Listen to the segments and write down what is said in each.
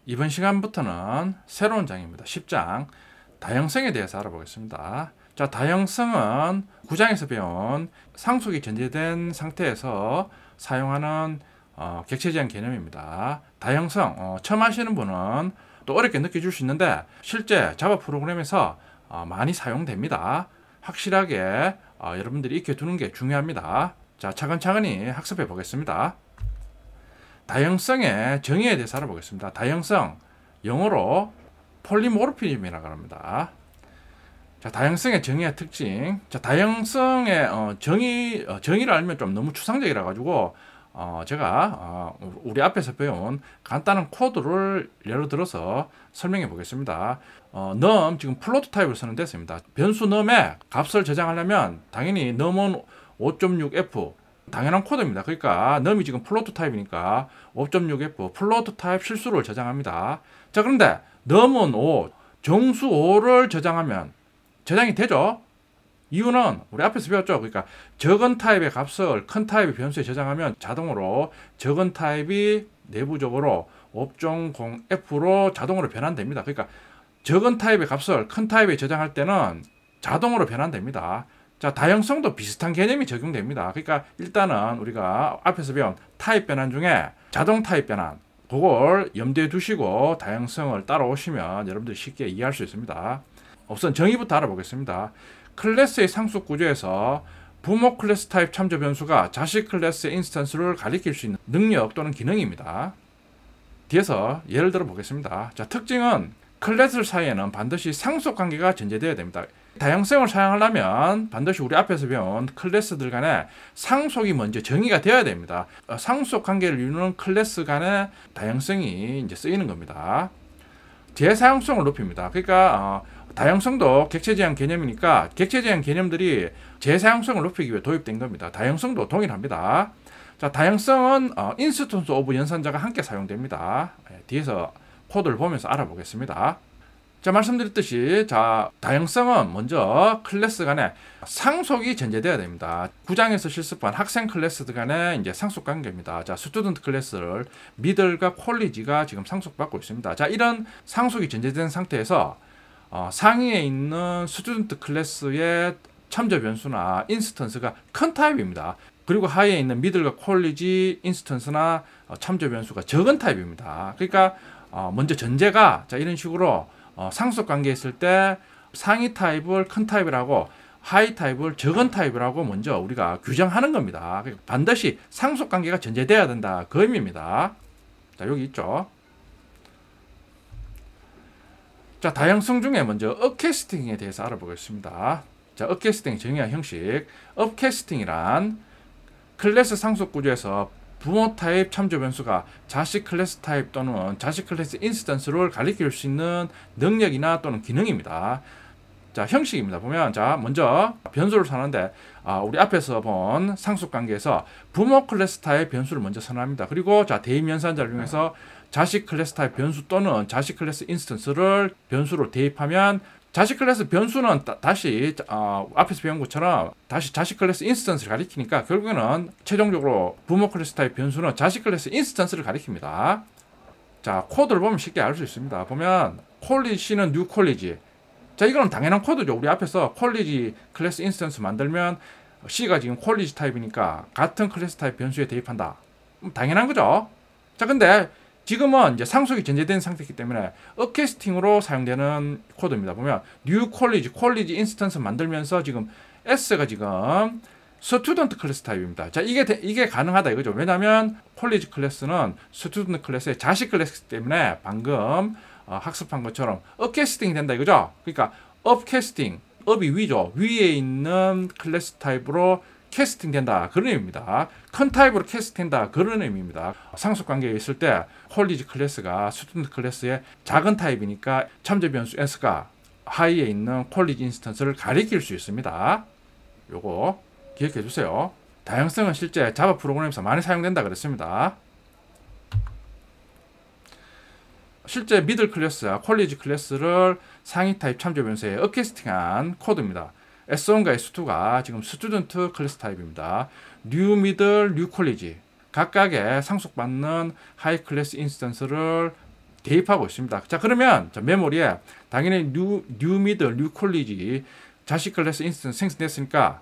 이번 시간부터는 새로운 장입니다. 10장 다형성에 대해서 알아보겠습니다. 자, 다형성은 9장에서 배운 상속이 전제된 상태에서 사용하는 객체제한 개념입니다. 다형성 처음 하시는 분은 또 어렵게 느껴질 수 있는데 실제 자바 프로그램에서 많이 사용됩니다. 확실하게 여러분들이 익혀두는 게 중요합니다. 자, 차근차근히 학습해 보겠습니다. 다형성의 정의에 대해서 알아보겠습니다. 다형성, 영어로 폴리모르피즘이라고 합니다. 자, 다형성의 정의와 특징. 자, 다형성의 정의를 알면 좀 너무 추상적이라 가지고 제가 우리 앞에서 배운 간단한 코드를 예로 들어서 설명해 보겠습니다. num 지금 플로트 타입을 쓰는 데서입니다. 변수 num의 값을 저장하려면 당연히 num은 5.6f 당연한 코드입니다. 그러니까 num이 지금 플로트 타입이니까 5.6f 플로트 타입 실수를 저장합니다. 자, 그런데 num은 5 정수 5를 저장하면 저장이 되죠. 이유는 우리 앞에서 배웠죠. 그러니까 적은 타입의 값을 큰 타입의 변수에 저장하면 자동으로 적은 타입이 내부적으로 5.0f로 자동으로 변환됩니다. 그러니까 적은 타입의 값을 큰 타입에 저장할 때는 자동으로 변환됩니다. 자, 다형성도 비슷한 개념이 적용됩니다. 그러니까 일단은 우리가 앞에서 배운 타입 변환 중에 자동 타입 변환 그걸 염두에 두시고 다형성을 따라오시면 여러분들이 쉽게 이해할 수 있습니다. 우선 정의부터 알아보겠습니다. 클래스의 상속 구조에서 부모 클래스 타입 참조 변수가 자식 클래스의 인스턴스를 가리킬 수 있는 능력 또는 기능입니다. 뒤에서 예를 들어 보겠습니다. 자, 특징은 클래스 사이에는 반드시 상속 관계가 전제되어야 됩니다. 다형성을 사용하려면 반드시 우리 앞에서 배운 클래스들 간에 상속이 먼저 정의가 되어야 됩니다. 상속 관계를 이루는 클래스 간의 다형성이 이제 쓰이는 겁니다. 재사용성을 높입니다. 그러니까 다형성도 객체제한 개념이니까 객체제한 개념들이 재사용성을 높이기 위해 도입된 겁니다. 다형성도 동일합니다. 자, 다형성은 인스턴스 오브 연산자가 함께 사용됩니다. 뒤에서 코드를 보면서 알아보겠습니다. 자, 말씀드렸듯이 자, 다형성은 먼저 클래스 간에 상속이 전제되어야 됩니다. 9장에서 실습한 학생 클래스들 간의 이제 상속 관계입니다. 자, 스튜던트 클래스를 미들과 콜리지가 지금 상속받고 있습니다. 자, 이런 상속이 전제된 상태에서 상위에 있는 스튜던트 클래스의 참조 변수나 인스턴스가 큰 타입입니다. 그리고 하위에 있는 미들과 콜리지 인스턴스나 참조 변수가 적은 타입입니다. 그러니까 먼저 전제가 자, 이런 식으로 상속 관계에 있을 때 상위 타입을 큰 타입이라고 하위 타입을 적은 타입이라고 먼저 우리가 규정하는 겁니다. 반드시 상속 관계가 전제돼야 된다. 그 의미입니다. 자, 여기 있죠. 자, 다형성 중에 먼저 업캐스팅에 대해서 알아보겠습니다. 자, 업캐스팅 정의와 형식. 업캐스팅이란 클래스 상속 구조에서 부모 타입 참조 변수가 자식 클래스 타입 또는 자식 클래스 인스턴스를 가리킬 수 있는 능력이나 또는 기능입니다. 자, 형식입니다. 보면 자, 먼저 변수를 선언하는데 우리 앞에서 본 상속 관계에서 부모 클래스 타입 변수를 먼저 선언합니다. 그리고 자, 대입 연산자를 이용해서 자식 클래스 타입 변수 또는 자식 클래스 인스턴스를 변수로 대입하면 자식 클래스 변수는 다시 앞에서 배운 것처럼 다시 자식 클래스 인스턴스를 가리키니까 결국에는 최종적으로 부모 클래스 타입 변수는 자식 클래스 인스턴스를 가리킵니다. 자, 코드를 보면 쉽게 알 수 있습니다. 보면 콜리지는 뉴 콜리지. 자, 이거는 당연한 코드죠. 우리 앞에서 콜리지 클래스 인스턴스 만들면 C가 지금 콜리지 타입이니까 같은 클래스 타입 변수에 대입한다. 당연한 거죠. 자, 근데 지금은 이제 상속이 전제된 상태이기 때문에 업캐스팅으로 사용되는 코드입니다. 보면 new 콜리지 인스턴스 만들면서 지금 S가 지금 스튜던트 클래스 타입입니다. 자, 이게 가능하다 이거죠. 왜냐하면 콜리지 클래스는 스튜던트 클래스의 자식 클래스 때문에 방금 학습한 것처럼 업캐스팅이 된다 이거죠. 그러니까 업캐스팅, 업이 위죠. 위에 있는 클래스 타입으로 캐스팅 된다 그런 의미입니다. 큰 타입으로 캐스팅 된다 그런 의미입니다. 상속 관계에 있을 때 콜리지 클래스가 스튜던트 클래스의 작은 타입이니까 참조 변수 S가 하위에 있는 콜리지 인스턴스를 가리킬 수 있습니다. 요거 기억해 주세요. 다형성은 실제 자바 프로그램에서 많이 사용된다 그랬습니다. 실제 미들 클래스와 콜리지 클래스를 상위 타입 참조 변수에 업캐스팅한 코드입니다. S1과 S2가 지금 스튜던트 클래스 타입입니다. 뉴 미들, 뉴 콜리지 각각의 상속받는 하이 클래스 인스턴스를 대입하고 있습니다. 자, 그러면 자, 메모리에 당연히 뉴 미들, 뉴 콜리지 자식 클래스 인스턴스 생성됐으니까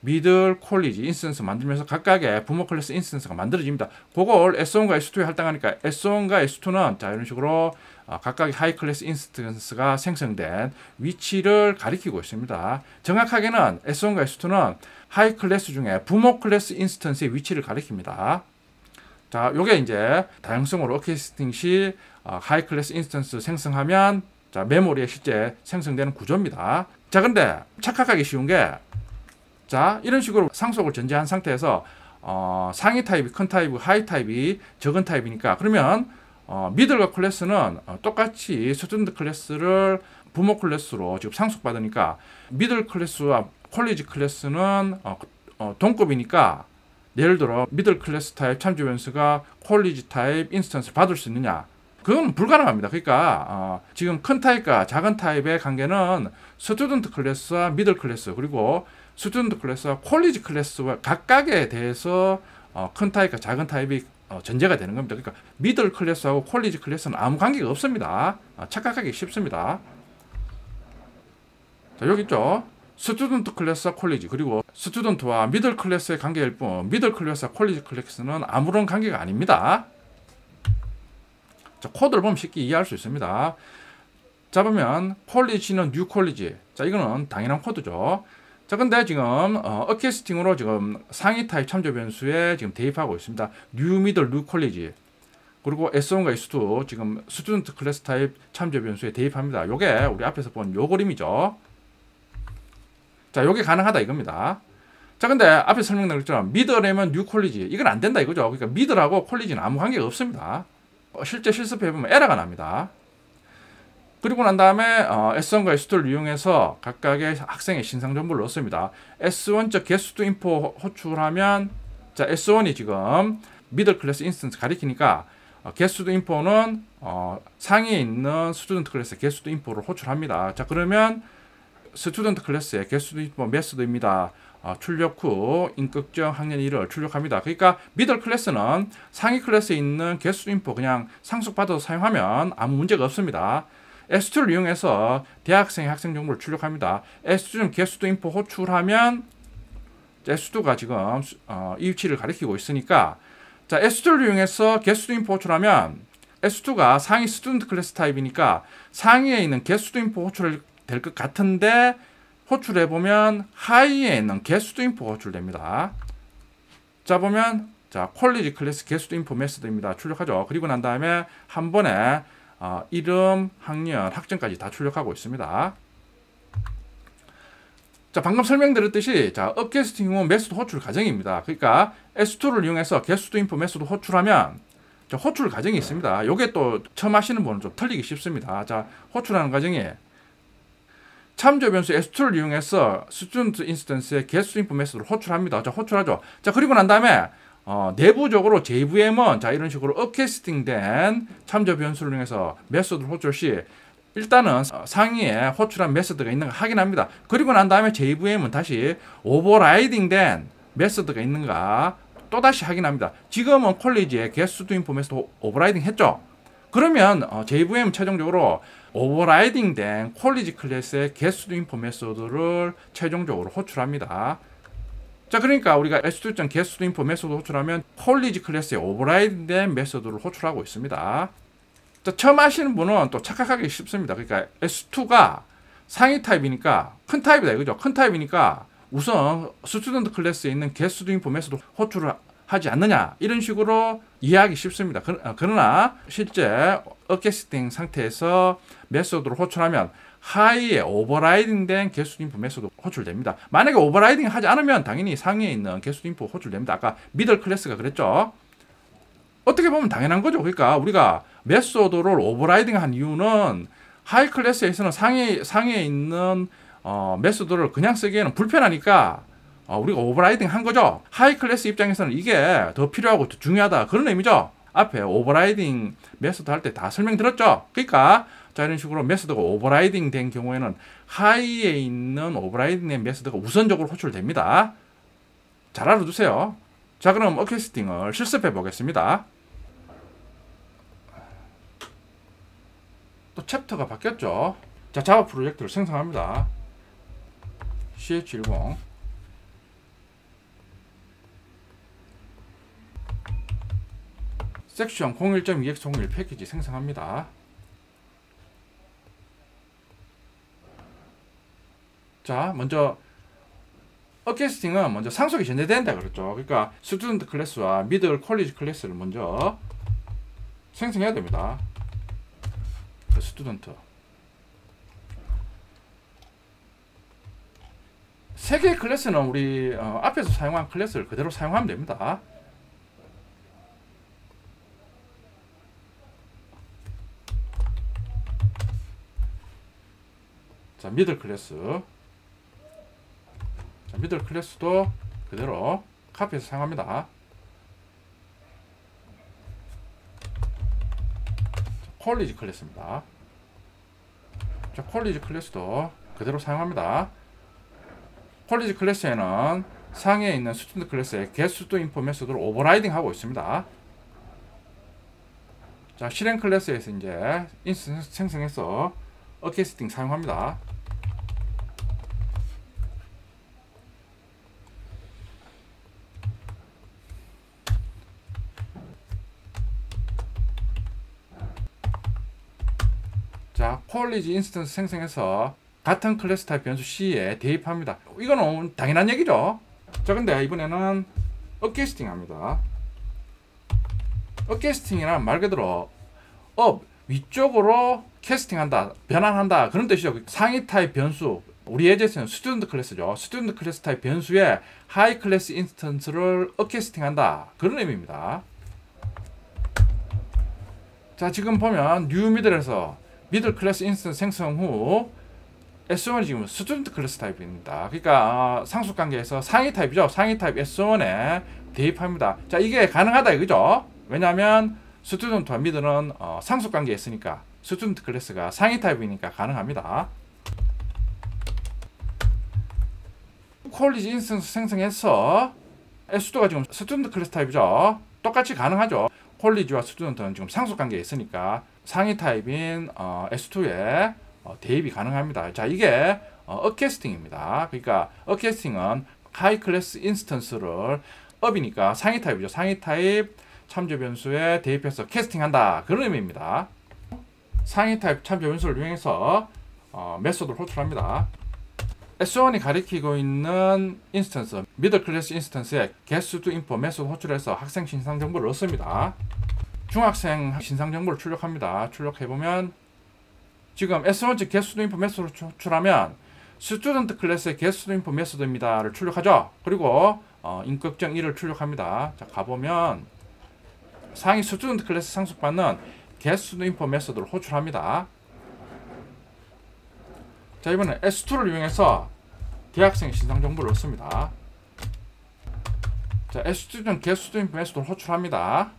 미들 콜리지 인스턴스 만들면서 각각의 부모 클래스 인스턴스가 만들어집니다. 그걸 S1과 S2에 할당하니까 S1과 S2는 자, 이런 식으로 각각의 하이 클래스 인스턴스가 생성된 위치를 가리키고 있습니다. 정확하게는 S1과 S2는 하이 클래스 중에 부모 클래스 인스턴스의 위치를 가리킵니다. 자, 요게 이제 다양성으로 어케스팅 시 하이 클래스 인스턴스 생성하면 자, 메모리에 실제 생성되는 구조입니다. 자, 근데 착각하기 쉬운 게 자, 이런 식으로 상속을 전제한 상태에서 상위 타입이 큰 타입, 하이 타입이 적은 타입이니까 그러면 미들과 클래스는 똑같이 스튜던트 클래스를 부모 클래스로 지금 상속받으니까 미들 클래스와 콜리지 클래스는 동급이니까 예를 들어 미들 클래스 타입 참조 변수가 콜리지 타입 인스턴스를 받을 수 있느냐? 그건 불가능합니다. 그러니까 지금 큰 타입과 작은 타입의 관계는 스튜던트 클래스와 미들 클래스 그리고 스튜던트 클래스와 콜리지 클래스와 각각에 대해서 큰 타입과 작은 타입이 전제가 되는 겁니다. 그러니까 미들 클래스하고 콜리지 클래스는 아무 관계가 없습니다. 착각하기 쉽습니다. 자, 여기 있죠. 스튜던트 클래스와 콜리지 그리고 스튜던트와 미들 클래스의 관계일 뿐 미들 클래스와 콜리지 클래스는 아무런 관계가 아닙니다. 자, 코드를 보면 쉽게 이해할 수 있습니다. 자, 보면 콜리지는 뉴 콜리지. 자, 이거는 당연한 코드죠. 자, 근데 지금 어캐스팅으로 지금 상위 타입 참조 변수에 지금 대입하고 있습니다. 뉴 미들 뉴 콜리지 그리고 S1과 S2 지금 스튜던트 클래스 타입 참조 변수에 대입합니다. 요게 우리 앞에서 본 요 그림이죠. 자, 요게 가능하다 이겁니다. 자, 근데 앞에 설명드린 것처럼 미들이면 뉴 콜리지 이건 안 된다 이거죠. 그러니까 미들하고 콜리지는 아무 관계가 없습니다. 실제 실습해보면 에러가 납니다. 그리고 난 다음에 S1과 S2를 이용해서 각각의 학생의 신상 정보를 넣습니다. S1적 게스트 인포 호출하면 자, S1이 지금 미들 클래스 인스턴스 가리키니까 게스트 인포는 상위에 있는 스튜던트 클래스 게스트 인포를 호출합니다. 자, 그러면 스튜던트 클래스의 게스트 인포 메소드입니다. 출력 후 인격정 학년 1을 출력합니다. 그러니까 미들 클래스는 상위 클래스에 있는 게스트 인포 그냥 상속받아서 사용하면 아무 문제가 없습니다. S2를 이용해서 대학생의 학생 정보를 출력합니다. S2는 게스트 인포 호출하면 S2가 지금 이 위치를 가리키고 있으니까 자, S2를 이용해서 게스트 인포 호출하면 S2가 상위 스튜던트 클래스 타입이니까 상위에 있는 게스트 인포 호출 될 것 같은데 호출해보면 하이에 있는 게스트 인포가 호출됩니다. 자, 보면 자, 콜리지 클래스 게스트 인포 메소드입니다. 출력하죠. 그리고 난 다음에 한 번에 이름, 학년, 학점까지 다 출력하고 있습니다. 자, 방금 설명드렸듯이 자, 업게스팅 후 메소드 호출 과정입니다. 그러니까 S2를 이용해서 게스트 인포 메소드 호출하면 자, 호출 과정이 있습니다. 요게 또 처음 하시는 분은 좀 틀리기 쉽습니다. 자, 호출하는 과정이 참조 변수 S2를 이용해서 스튜던트 인스턴스의 게스트 인포 메소드를 호출합니다. 자, 호출하죠. 자, 그리고 난 다음에 내부적으로 JVM은 자, 이런 식으로 업캐스팅된 참조 변수를 이용해서 메소드를 호출 시 일단은 상위에 호출한 메소드가 있는가 확인합니다. 그리고 난 다음에 JVM은 다시 오버라이딩된 메소드가 있는가 또다시 확인합니다. 지금은 콜리지에 게스트 인포 메소드 오버라이딩 했죠. 그러면 JVM 최종적으로 오버라이딩된 콜리지 클래스의 게스트 인포 메소드를 최종적으로 호출합니다. 자, 그러니까 우리가 S2점 게스트 인포 메소드 호출하면 콜리지 클래스의 오버라이딩된 메소드를 호출하고 있습니다. 자, 처음 하시는 분은 또 착각하기 쉽습니다. 그러니까 S2가 상위 타입이니까 큰 타입이다 이거죠. 큰 타입이니까 우선 스튜던트 클래스에 있는 게스트 인포 메소드 호출을 하지 않느냐 이런 식으로 이해하기 쉽습니다. 그러나 실제 어캐스팅 상태에서 메소드를 호출하면 하이에 오버라이딩된 게스트 인포 메소드 호출됩니다. 만약에 오버라이딩 하지 않으면 당연히 상위에 있는 게스트 인포 호출됩니다. 아까 미들 클래스가 그랬죠. 어떻게 보면 당연한 거죠. 그러니까 우리가 메소드를 오버라이딩 한 이유는 하이 클래스에서는 상위에 있는 메소드를 그냥 쓰기에는 불편하니까 우리가 오버라이딩 한 거죠. 하이 클래스 입장에서는 이게 더 필요하고 더 중요하다 그런 의미죠. 앞에 오버라이딩 메소드 할 때 다 설명드렸죠. 그러니까 자, 이런 식으로 메소드가 오버라이딩 된 경우에는 하이에 있는 오버라이딩 된 메소드가 우선적으로 호출됩니다. 잘 알아두세요. 자, 그럼 어캐스팅을 실습해 보겠습니다. 또 챕터가 바뀌었죠. 자, 자바 프로젝트를 생성합니다. ch10 섹션 01.2x01 패키지 생성합니다. 자, 먼저 어캐스팅은 먼저 상속이 전제된다 그랬죠. 그러니까 스튜던트 클래스와 미들 콜리지 클래스를 먼저 생성해야 됩니다. 스튜던트 세 개의 클래스는 우리 앞에서 사용한 클래스를 그대로 사용하면 됩니다. 자, 미들 클래스. 자, 미들 클래스도 그대로 카피해서 사용합니다. 콜리지 클래스입니다. 자, 콜리지 클래스도 그대로 사용합니다. 콜리지 클래스에는 상위에 있는 스튜던트 클래스의 getStuInfo 메소드를 오버라이딩 하고 있습니다. 자, 실행 클래스에서 이제 인스턴스 생성해서 어캐스팅 사용합니다. 자, 콜리지 인스턴스 생성해서 같은 클래스 타입 변수 C에 대입합니다. 이거는 당연한 얘기죠. 자, 근데 이번에는 어캐스팅 합니다. 어캐스팅이란 말 그대로 위쪽으로 캐스팅한다, 변환한다 그런 뜻이죠. 상위 타입 변수, 우리 예제에서는 스튜던트 클래스죠. 스튜던트 클래스 타입 변수에 하이 클래스 인스턴스를 어캐스팅한다 그런 의미입니다. 자, 지금 보면 뉴 미들에서 미들 클래스 인스턴스 생성 후 S1이 지금 스튜던트 클래스 타입입니다. 그러니까 상속 관계에서 상위 타입이죠. 상위 타입 S1에 대입합니다. 자, 이게 가능하다 이거죠. 왜냐하면 스튜던트와 미들은 상속 관계에 있으니까 스튜던트 클래스가 상위 타입이니까 가능합니다. 콜리지 인스턴스 생성해서 S2가 지금 스튜던트 클래스 타입이죠. 똑같이 가능하죠. 콜리지와 스튜던트는 지금 상속 관계에 있으니까 상위 타입인 S2에 대입이 가능합니다. 자, 이게 어캐스팅입니다. 그러니까 어캐스팅은 하이 클래스 인스턴스를 업이니까 상위 타입이죠. 상위 타입 참조 변수에 대입해서 캐스팅한다 그런 의미입니다. 상위 타입 참조 변수를 이용해서 메소드를 호출합니다. S1이 가리키고 있는 인스턴스, 미들 클래스 인스턴스에 getStuInfo 메소드 호출해서 학생 신상 정보를 얻습니다. 중학생 신상 정보를 출력합니다. 출력해보면 지금 S1 즉 getStuInfo 메소드를 호출하면 스튜던트 클래스의 getStuInfo 메소드입니다를 출력하죠. 그리고 인격정 1을 출력합니다. 자, 가보면 상위 스튜던트 클래스 상속받는 getStuInfo 메소드를 호출합니다. 자, 이번엔 S2를 이용해서 대학생 신상 정보를 얻습니다. 자, S2는 getStuInfo 메소드를 호출합니다.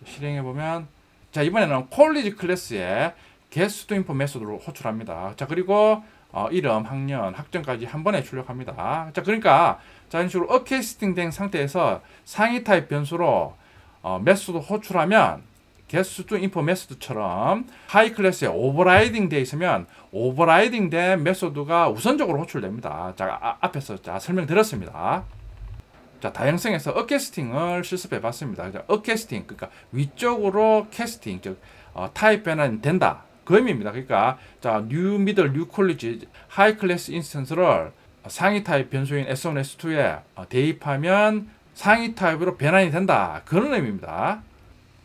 자, 실행해보면 자, 이번에는 콜리지 클래스에 getStuInfo 메소드를 호출합니다. 자, 그리고 이름, 학년, 학점까지 한 번에 출력합니다. 자, 그러니까 자, 이런 식으로 어캐스팅 된 상태에서 상위 타입 변수로 메소드 호출하면 getStuInfo 메소드처럼 하이 클래스에 오버라이딩 되어 있으면 오버라이딩 된 메소드가 우선적으로 호출됩니다. 자, 앞에서 설명드렸습니다. 자, 다양성에서 어캐스팅을 실습해 봤습니다. 자, 어캐스팅, 그러니까 위쪽으로 캐스팅, 즉 타입 변환이 된다 그 의미입니다. 그러니까 자, 뉴 미들, 뉴 콜리지, 하이 클래스 인스턴스를 상위 타입 변수인 S1, S2에 대입하면 상위 타입으로 변환이 된다 그런 의미입니다.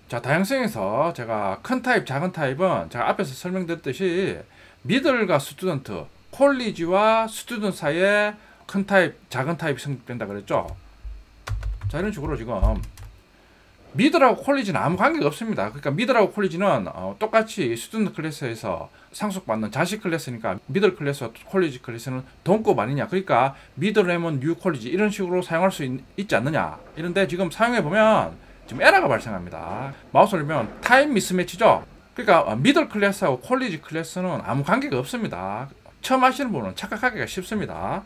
자, 다양성에서 제가 큰 타입, 작은 타입은 제가 앞에서 설명드렸듯이 미들과 스튜던트, 콜리지와 스튜던트 사이에 큰 타입, 작은 타입이 성립된다 그랬죠. 자, 이런 식으로 지금 미들하고 콜리지는 아무 관계가 없습니다. 그러니까 미들하고 콜리지는 똑같이 스튜던트 클래스에서 상속받는 자식 클래스니까 미들 클래스와 콜리지 클래스는 동급 아니냐. 그러니까 미들 레몬 뉴 콜리지 이런 식으로 사용할 수 있지 않느냐. 이런데 지금 사용해보면 지금 에러가 발생합니다. 마우스를 보면 타입 미스매치죠. 그러니까 미들 클래스하고 콜리지 클래스는 아무 관계가 없습니다. 처음 하시는 분은 착각하기가 쉽습니다.